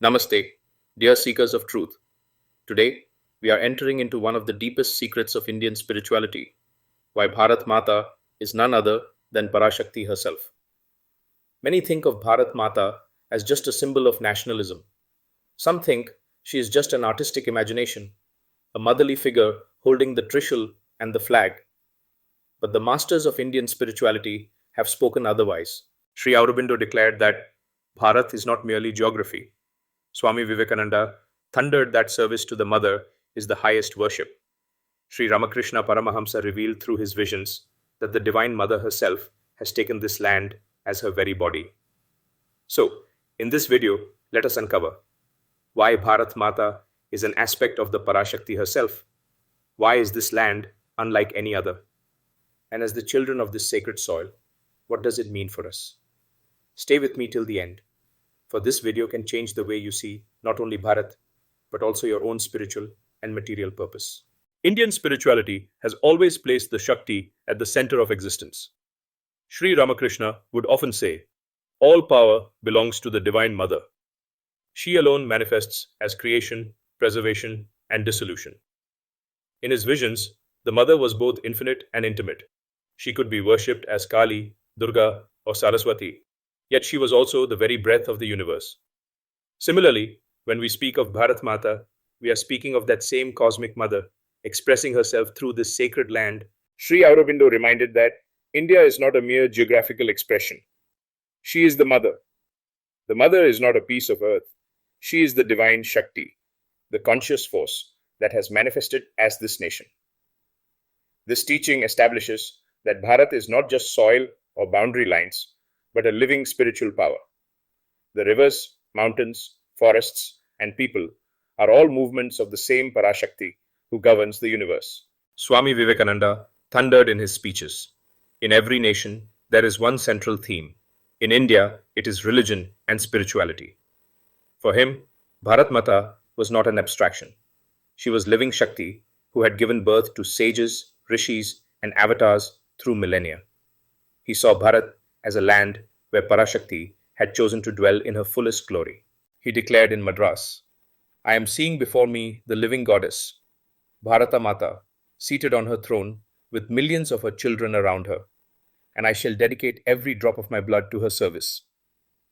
Namaste, dear seekers of truth. Today, we are entering into one of the deepest secrets of Indian spirituality, why Bharat Mata is none other than Parashakti herself. Many think of Bharat Mata as just a symbol of nationalism. Some think she is just an artistic imagination, a motherly figure holding the trishul and the flag. But the masters of Indian spirituality have spoken otherwise. Sri Aurobindo declared that Bharat is not merely geography. Swami Vivekananda thundered that service to the mother is the highest worship. Sri Ramakrishna Paramahamsa revealed through his visions that the Divine Mother herself has taken this land as her very body. So, in this video, let us uncover why Bharat Mata is an aspect of the Parashakti herself. Why is this land unlike any other? And as the children of this sacred soil, what does it mean for us? Stay with me till the end, for this video can change the way you see not only Bharat, but also your own spiritual and material purpose. Indian spirituality has always placed the Shakti at the center of existence. Sri Ramakrishna would often say, all power belongs to the Divine Mother. She alone manifests as creation, preservation, and dissolution. In his visions, the Mother was both infinite and intimate. She could be worshipped as Kali, Durga, or Saraswati, yet she was also the very breath of the universe. Similarly, when we speak of Bharat Mata, we are speaking of that same cosmic mother expressing herself through this sacred land. Sri Aurobindo reminded that India is not a mere geographical expression. She is the mother. The mother is not a piece of earth. She is the divine Shakti, the conscious force that has manifested as this nation. This teaching establishes that Bharat is not just soil or boundary lines, but a living spiritual power. The rivers, mountains, forests, and people are all movements of the same Parashakti who governs the universe. Swami Vivekananda thundered in his speeches. In every nation, there is one central theme. In India, it is religion and spirituality. For him, Bharat Mata was not an abstraction. She was living Shakti who had given birth to sages, rishis, and avatars through millennia. He saw Bharat as a land where Parashakti had chosen to dwell in her fullest glory. He declared in Madras, I am seeing before me the living goddess, Bharata Mata, seated on her throne with millions of her children around her, and I shall dedicate every drop of my blood to her service.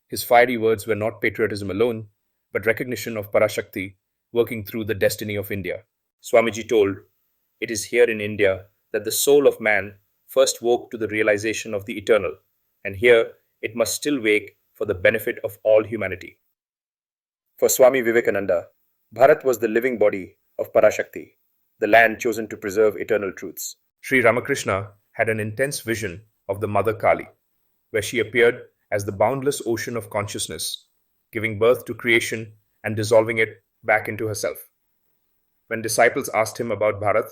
His fiery words were not patriotism alone, but recognition of Parashakti working through the destiny of India. Swamiji told, it is here in India that the soul of man first woke to the realization of the eternal, and here it must still wake for the benefit of all humanity. For Swami Vivekananda, Bharat was the living body of Parashakti, the land chosen to preserve eternal truths. Sri Ramakrishna had an intense vision of the Mother Kali, where she appeared as the boundless ocean of consciousness, giving birth to creation and dissolving it back into herself. When disciples asked him about Bharat,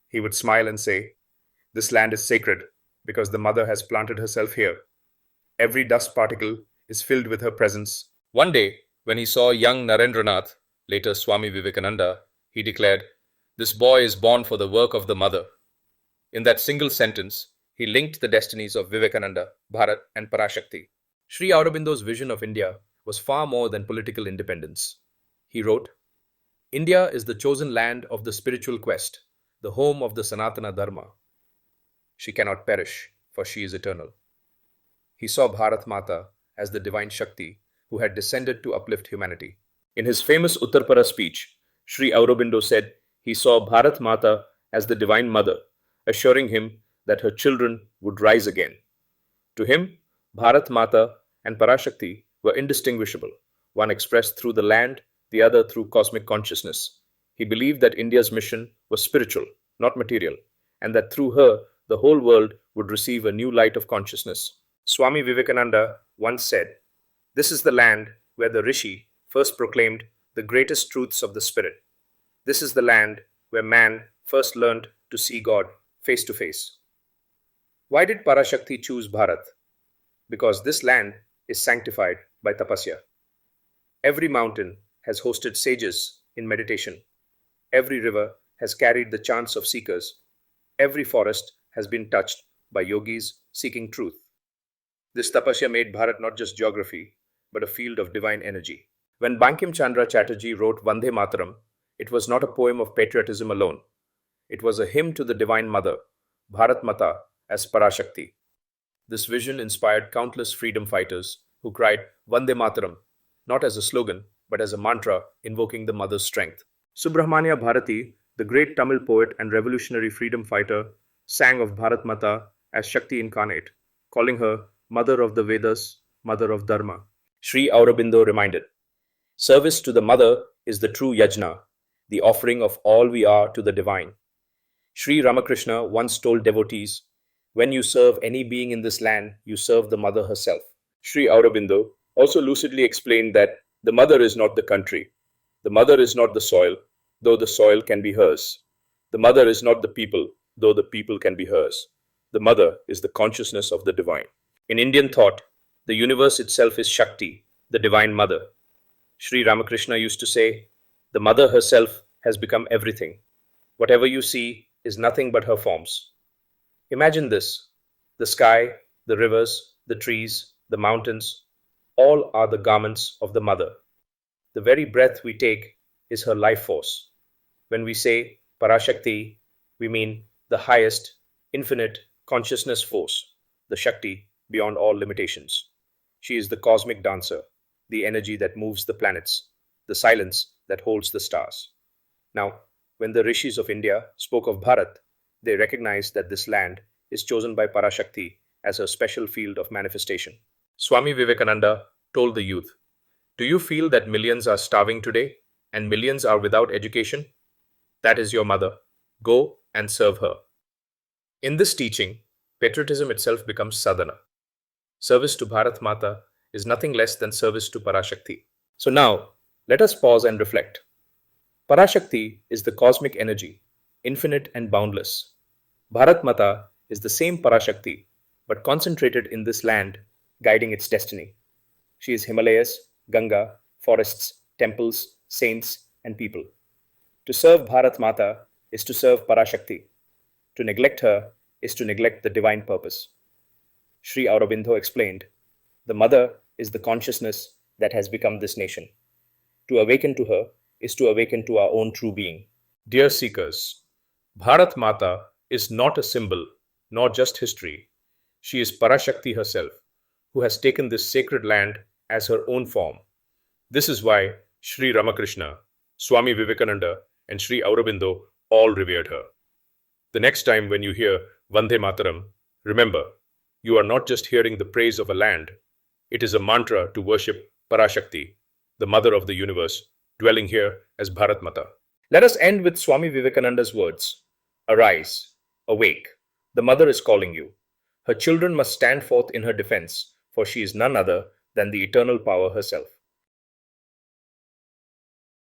he would smile and say, this land is sacred because the Mother has planted herself here. Every dust particle is filled with her presence. One day, when he saw young Narendranath, later Swami Vivekananda, he declared, this boy is born for the work of the Mother. In that single sentence, he linked the destinies of Vivekananda, Bharat, and Parashakti. Sri Aurobindo's vision of India was far more than political independence. He wrote, India is the chosen land of the spiritual quest, the home of the Sanatana Dharma. She cannot perish, for she is eternal. He saw Bharat Mata as the divine Shakti who had descended to uplift humanity. In his famous Uttarpara speech, Sri Aurobindo said he saw Bharat Mata as the divine mother, assuring him that her children would rise again. To him, Bharat Mata and Parashakti were indistinguishable, one expressed through the land, the other through cosmic consciousness. He believed that India's mission was spiritual, not material, and that through her, the whole world would receive a new light of consciousness. Swami Vivekananda once said, this is the land where the Rishi first proclaimed the greatest truths of the spirit. This is the land where man first learned to see God face to face. Why did Parashakti choose Bharat? Because this land is sanctified by Tapashya. Every mountain has hosted sages in meditation. Every river has carried the chants of seekers. Every forest has been touched by yogis seeking truth. This Tapashya made Bharat not just geography, but a field of divine energy. When Bankim Chandra Chatterjee wrote Vande Mataram, it was not a poem of patriotism alone. It was a hymn to the Divine Mother, Bharat Mata as Parashakti. This vision inspired countless freedom fighters who cried Vande Mataram, not as a slogan, but as a mantra invoking the mother's strength. Subramania Bharati, the great Tamil poet and revolutionary freedom fighter, sang of Bharat Mata as Shakti incarnate, calling her Mother of the Vedas, Mother of Dharma. Sri Aurobindo reminded, service to the mother is the true yajna, the offering of all we are to the divine. Sri Ramakrishna once told devotees, when you serve any being in this land, you serve the mother herself. Sri Aurobindo also lucidly explained that the mother is not the country, the mother is not the soil, though the soil can be hers. The mother is not the people, though the people can be hers. The mother is the consciousness of the divine. In Indian thought, the universe itself is Shakti, the divine mother. Sri Ramakrishna used to say, the mother herself has become everything. Whatever you see is nothing but her forms. Imagine this, the sky, the rivers, the trees, the mountains, all are the garments of the mother. The very breath we take is her life force. When we say Parashakti, we mean the highest, infinite consciousness force, the Shakti beyond all limitations. She is the cosmic dancer, the energy that moves the planets, the silence that holds the stars. Now, when the rishis of India spoke of Bharat, they recognized that this land is chosen by Parashakti as her special field of manifestation. Swami Vivekananda told the youth, do you feel that millions are starving today and millions are without education? That is your mother. Go and serve her. In this teaching, patriotism itself becomes sadhana. Service to Bharat Mata is nothing less than service to Parashakti. So now, let us pause and reflect. Parashakti is the cosmic energy, infinite and boundless. Bharat Mata is the same Parashakti, but concentrated in this land, guiding its destiny. She is Himalayas, Ganga, forests, temples, saints, and people. To serve Bharat Mata is to serve Parashakti. To neglect her is to neglect the divine purpose. Sri Aurobindo explained, the mother is the consciousness that has become this nation. To awaken to her is to awaken to our own true being. Dear seekers, Bharat Mata is not a symbol, nor just history. She is Parashakti herself, who has taken this sacred land as her own form. This is why Sri Ramakrishna, Swami Vivekananda, and Sri Aurobindo all revered her. The next time when you hear Vande Mataram, remember, you are not just hearing the praise of a land, it is a mantra to worship Parashakti, the mother of the universe, dwelling here as Bharat Mata. Let us end with Swami Vivekananda's words. Arise, awake, the mother is calling you. Her children must stand forth in her defense, for she is none other than the eternal power herself.